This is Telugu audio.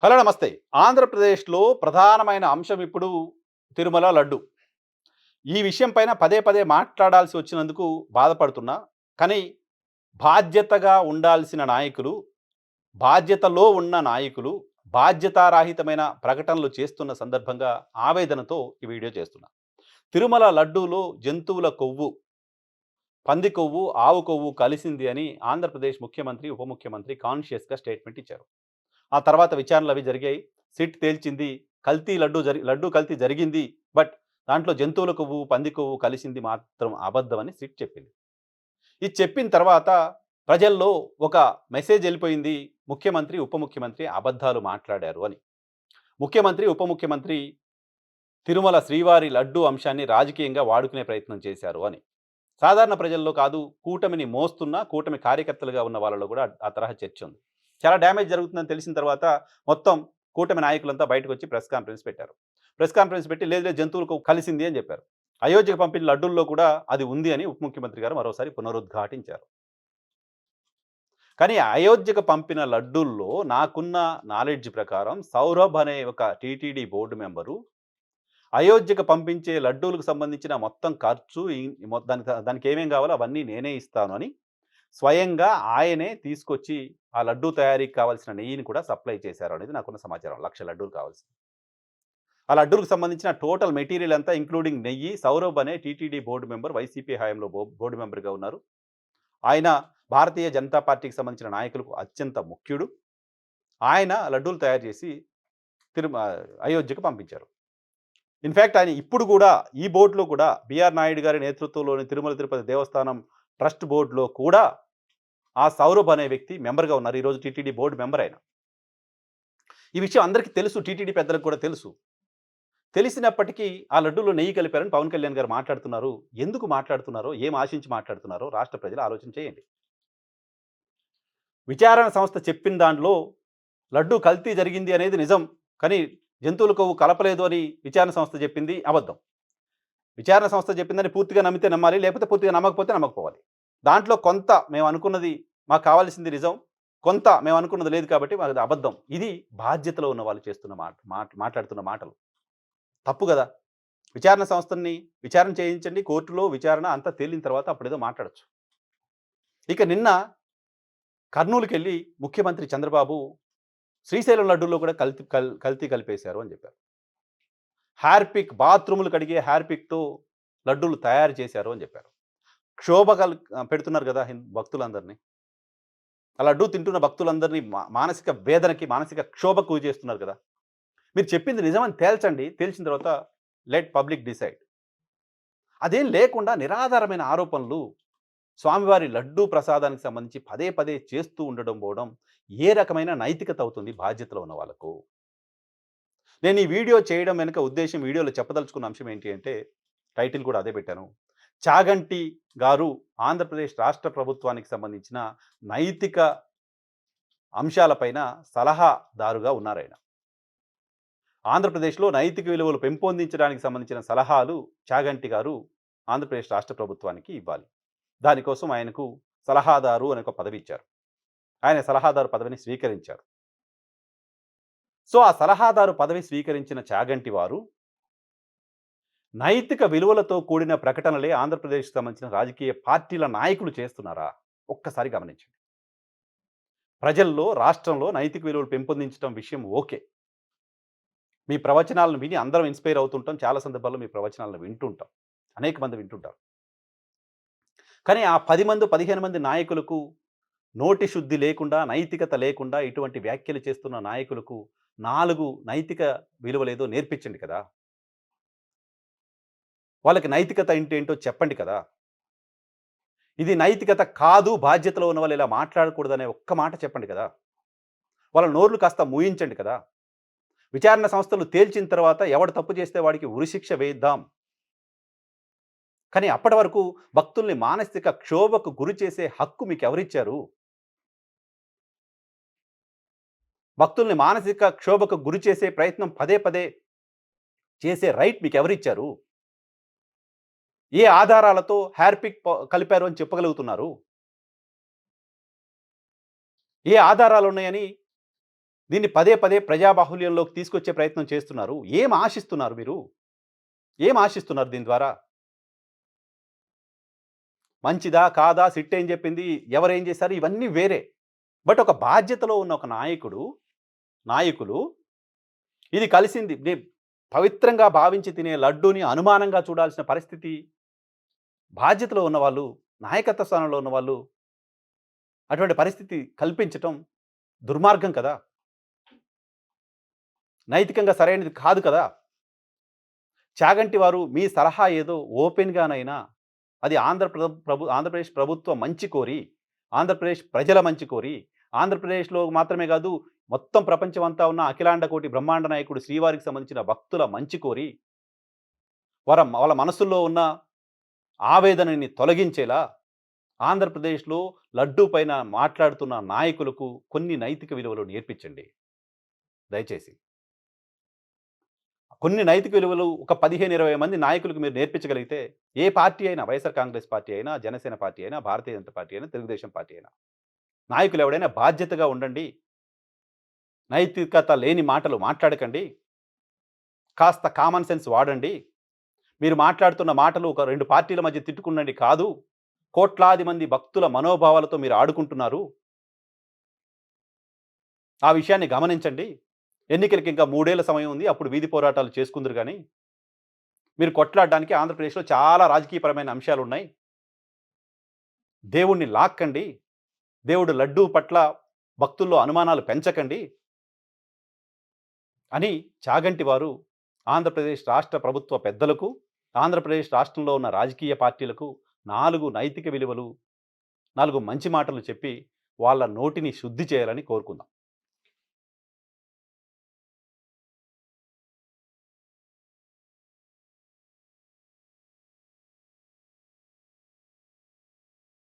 హలో నమస్తే. ఆంధ్రప్రదేశ్‌లో ప్రధానమైన అంశం ఇప్పుడు తిరుమల లడ్డు. ఈ విషయం పైన పదే పదే మాట్లాడాల్సి వచ్చినందుకు బాధపడుతున్నా. కానీ బాధ్యతగా ఉండాల్సిన నాయకులు, బాధ్యతలో ఉన్న నాయకులు, బాధ్యతారాహితమైన ప్రకటనలు చేస్తున్న సందర్భంగా ఆవేదనతో ఈ వీడియో చేస్తున్నా. తిరుమల లడ్డూలో జంతువుల కొవ్వు, పంది కొవ్వు, ఆవు కొవ్వు కలిసింది అని ఆంధ్రప్రదేశ్ ముఖ్యమంత్రి, ఉప ముఖ్యమంత్రి కాన్షియస్‌గా స్టేట్మెంట్ ఇచ్చారు. ఆ తర్వాత విచారణలవి జరిగాయి. సిట్ తేల్చింది. లడ్డూ కల్తీ జరిగింది. బట్ దాంట్లో జంతువుల కొవ్వు, పంది కొవ్వు కలిసింది మాత్రం అబద్ధమని సిట్ చెప్పింది. ఇది చెప్పిన తర్వాత ప్రజల్లో ఒక మెసేజ్ ఎళ్ళిపోయింది. ముఖ్యమంత్రి, ఉప ముఖ్యమంత్రి అబద్ధాలు మాట్లాడారు అని. ముఖ్యమంత్రి, ఉప ముఖ్యమంత్రి తిరుమల శ్రీవారి లడ్డూ అంశాన్ని రాజకీయంగా వాడుకునే ప్రయత్నం చేశారు అని. సాధారణ ప్రజల్లో కాదు, కూటమిని మోస్తున్న, కూటమి కార్యకర్తలుగా ఉన్న వాళ్ళలో కూడా ఆ తరహా చర్చ ఉంది. చాలా డ్యామేజ్ జరుగుతుందని తెలిసిన తర్వాత మొత్తం కూటమి నాయకులంతా బయటకొచ్చి ప్రెస్ కాన్ఫరెన్స్ పెట్టారు. ప్రెస్ కాన్ఫరెన్స్ పెట్టి లేదు లేదు జంతువులకు కలిసింది అని చెప్పారు. అయోధ్యకు పంపిన లడ్డూల్లో కూడా అది ఉంది అని ఉప ముఖ్యమంత్రి గారు మరోసారి పునరుద్ఘాటించారు. కానీ అయోధ్యకు పంపిన లడ్డూల్లో నాకున్న నాలెడ్జ్ ప్రకారం సౌరభ్ అనే ఒక టీటీడీ బోర్డు మెంబరు అయోధ్యకు పంపించే లడ్డూలకు సంబంధించిన మొత్తం ఖర్చు దానికి ఏమేం కావాలో అవన్నీ నేనే ఇస్తాను అని స్వయంగా ఆయనే తీసుకొచ్చి ఆ లడ్డూ తయారీకి కావాల్సిన నెయ్యిని కూడా సప్లై చేశారు అనేది నాకున్న సమాచారం. 1,00,000 లడ్డూలు కావాల్సింది. ఆ లడ్డూలకు సంబంధించిన టోటల్ మెటీరియల్ అంతా ఇంక్లూడింగ్ నెయ్యి సౌరభ్ అనే టీటీడీ బోర్డు మెంబర్ వైసీపీ హయాంలో బోర్డు మెంబర్‌గా ఉన్నారు. ఆయన భారతీయ జనతా పార్టీకి సంబంధించిన నాయకులకు అత్యంత ముఖ్యుడు. ఆయన లడ్డూలు తయారు చేసి తిరుమ అయోధ్యకు పంపించారు. ఇన్‌ఫాక్ట్ ఆయన ఇప్పుడు కూడా ఈ బోర్డ్‌లో కూడా బీఆర్ నాయుడు గారి నేతృత్వంలోని తిరుమల తిరుపతి దేవస్థానం ట్రస్ట్ బోర్డ్‌లో కూడా ఆ సౌరభ్ అనే వ్యక్తి మెంబర్‌గా ఉన్నారు. ఈరోజు టీటీడీ బోర్డ్ మెంబర్ ఆయన. ఈ విషయం అందరికీ తెలుసు. టీటీడీ పెద్దలకు కూడా తెలుసు. తెలిసినప్పటికీ ఆ లడ్డూలో నెయ్యి కలిపారని పవన్ కళ్యాణ్ గారు మాట్లాడుతున్నారు. ఎందుకు మాట్లాడుతున్నారో, ఏం ఆశించి మాట్లాడుతున్నారో రాష్ట్ర ప్రజలు ఆలోచన చేయండి. విచారణ సంస్థ చెప్పిన దాంట్లో లడ్డూ కల్తీ జరిగింది అనేది నిజం. కానీ జంతువుల కొవ్వు కలపలేదు అని విచారణ సంస్థ చెప్పింది అబద్ధం. విచారణ సంస్థ చెప్పిందని పూర్తిగా నమ్మితే నమ్మాలి. లేకపోతే పూర్తిగా నమ్మకపోతే నమ్మకపోవాలి. దాంట్లో కొంత మేము అనుకున్నది మాకు కావాల్సింది నిజం. కొంత మేము అనుకున్నది లేదు కాబట్టి మాది అబద్ధం. ఇది బాధ్యతలో ఉన్న వాళ్ళు చేస్తున్న మాట్లాడుతున్న మాటలు. తప్పు గదా! విచారణ సంస్థని విచారణ చేయించండి. కోర్టులో విచారణ అంతా తేలిన తర్వాత అప్పుడేదో మాట్లాడొచ్చు. ఇక నిన్న కర్నూలుకెళ్ళి ముఖ్యమంత్రి చంద్రబాబు శ్రీశైలం లడ్డూల్లో కూడా కల్తీ కలిపేశారు అని చెప్పారు. హార్పిక్ బాత్రూములు కడిగే హార్పిక్‌తో లడ్డూలు తయారు చేశారు అని చెప్పారు. పెడుతున్నారు గదా! భక్తులందరిని. ఆ లడ్డూ తింటున్న భక్తులందరినీ మానసిక వేదనకి, మానసిక క్షోభకు గురి చేస్తున్నారు కదా! మీరు చెప్పింది నిజమని తేల్చండి. తేల్చిన తర్వాత లెట్ పబ్లిక్ డిసైడ్. అదేం లేకుండా నిరాధారమైన ఆరోపణలు స్వామివారి లడ్డూ ప్రసాదానికి సంబంధించి పదే పదే చేస్తూ పోవడం ఏ రకమైన నైతికత అవుతుంది బాధ్యతలో ఉన్న వాళ్ళకు? నేను ఈ వీడియో చేయడం వెనుక ఉద్దేశ్యం వీడియోలో చెప్పదలుచుకున్న అంశం ఏంటి అంటే టైటిల్ కూడా అదే పెట్టాను. చాగంటి గారు ఆంధ్రప్రదేశ్ రాష్ట్ర ప్రభుత్వానికి సంబంధించిన నైతిక అంశాలపైన సలహాదారుగా ఉన్నారాయన. ఆంధ్రప్రదేశ్‌లో నైతిక విలువలు పెంపొందించడానికి సంబంధించిన సలహాలు చాగంటి గారు ఆంధ్రప్రదేశ్ రాష్ట్ర ప్రభుత్వానికి ఇవ్వాలి. దానికోసం ఆయనకు సలహాదారు అనే ఒక పదవి ఇచ్చారు. ఆయన సలహాదారు పదవిని స్వీకరించారు. సో, ఆ సలహాదారు పదవి స్వీకరించిన చాగంటి వారు నైతిక విలువలతో కూడిన ప్రకటనలే ఆంధ్రప్రదేశ్‌కి సంబంధించిన రాజకీయ పార్టీల నాయకులు చేస్తున్నారా? ఒక్కసారి గమనించండి. ప్రజల్లో, రాష్ట్రంలో నైతిక విలువలు పెంపొందించడం విషయం ఓకే. మీ ప్రవచనాలను విని అందరం ఇన్‌స్పైర్ అవుతుంటాం. చాలా సందర్భాల్లో మీ ప్రవచనాలను వింటుంటాం. అనేక మంది వింటుంటారు. కానీ ఆ 10 మందో, 15 మంది నాయకులకు నోటి శుద్ధి లేకుండా, నైతికత లేకుండా ఇటువంటి వ్యాఖ్యలు చేస్తున్న నాయకులకు 4 నైతిక విలువలేదో నేర్పించండి కదా! వాళ్ళకి నైతికత అంటే ఏంటో చెప్పండి కదా! ఇది నైతికత కాదు, బాధ్యతలో ఉన్న వాళ్ళు ఇలా మాట్లాడకూడదనే ఒక్క మాట చెప్పండి కదా! వాళ్ళ నోర్లు కాస్త మూయించండి కదా! విచారణ సంస్థలు తేల్చిన తర్వాత ఎవడు తప్పు చేస్తే వాడికి ఉరిశిక్ష వేయిద్దాం. కానీ అప్పటి వరకు భక్తుల్ని మానసిక క్షోభకు గురి చేసే హక్కు మీకెవరిచ్చారు? భక్తుల్ని మానసిక క్షోభకు గురి చేసే ప్రయత్నం పదే పదే చేసే రైట్ మీకెవరిచ్చారు? ఏ ఆధారాలతో హార్పిక్ కలిపారు అని చెప్పగలుగుతున్నారు? ఏ ఆధారాలున్నాయని దీన్ని పదే పదే ప్రజాబాహుల్యంలోకి తీసుకొచ్చే ప్రయత్నం చేస్తున్నారు. ఏం ఆశిస్తున్నారు మీరు? ఏం ఆశిస్తున్నారు దీని ద్వారా? మంచిదా? కాదా? సిట్ ఏం చెప్పింది? ఎవరేం చేశారు? ఇవన్నీ వేరే. బట్ ఒక బాధ్యతలో ఉన్న ఒక నాయకులు ఇది కలిసింది. పవిత్రంగా భావించి తినే లడ్డూని అనుమానంగా చూడాల్సిన పరిస్థితి బాధ్యతలో ఉన్నవాళ్ళు, నాయకత్వ స్థానంలో ఉన్నవాళ్ళు అటువంటి పరిస్థితి కల్పించటం దుర్మార్గం కదా! నైతికంగా సరైనది కాదు కదా! చాగంటి వారు మీ సలహా ఏదో ఓపెన్‌గానైనా అది ఆంధ్రప్రదేశ్ ప్రభుత్వ మంచి కోరి, ఆంధ్రప్రదేశ్ ప్రజల మంచి కోరి, ఆంధ్రప్రదేశ్‌లో మాత్రమే కాదు మొత్తం ప్రపంచమంతా ఉన్న అఖిలాండ కోటి బ్రహ్మాండ నాయకుడు శ్రీవారికి సంబంధించిన భక్తుల మంచి కోరి, వాళ్ళ మనసుల్లో ఉన్న ఆవేదనని తొలగించేలా ఆంధ్రప్రదేశ్‌లో లడ్డూ పైన మాట్లాడుతున్న నాయకులకు కొన్ని నైతిక విలువలు నేర్పించండి దయచేసి. కొన్ని నైతిక విలువలు ఒక 15, 20 మంది నాయకులకు మీరు నేర్పించగలిగితే ఏ పార్టీ అయినా వైఎస్ఆర్ కాంగ్రెస్ పార్టీ అయినా, జనసేన పార్టీ అయినా, భారతీయ జనతా పార్టీ అయినా, తెలుగుదేశం పార్టీ అయినా, నాయకులు ఎవడైనా బాధ్యతగా ఉండండి. నైతికత లేని మాటలు మాట్లాడకండి. కాస్త కామన్ సెన్స్ వాడండి. మీరు మాట్లాడుతున్న మాటలు ఒక 2 పార్టీల మధ్య తిట్టుకున్నది కాదు. కోట్లాది మంది భక్తుల మనోభావాలతో మీరు ఆడుకుంటున్నారు. ఆ విషయాన్ని గమనించండి. ఎన్నికలకి ఇంకా 3 ఏళ్ల సమయం ఉంది. అప్పుడు వీధి పోరాటాలు చేసుకుందురు గానీ, మీరు కొట్లాడడానికి ఆంధ్రప్రదేశ్‌లో చాలా రాజకీయపరమైన అంశాలున్నాయి. దేవుడిని లాక్కండి. దేవుడు లడ్డూ పట్ల భక్తుల్లో అనుమానాలు పెంచకండి అని చాగంటి వారు ఆంధ్రప్రదేశ్ రాష్ట్ర ప్రభుత్వ పెద్దలకు, ఆంధ్రప్రదేశ్ రాష్ట్రంలో ఉన్న రాజకీయ పార్టీలకు 4 నైతిక విలువలు, 4 మంచి మాటలు చెప్పి వాళ్ళ నోటిని శుద్ధి చేయాలని కోరుకుందాం.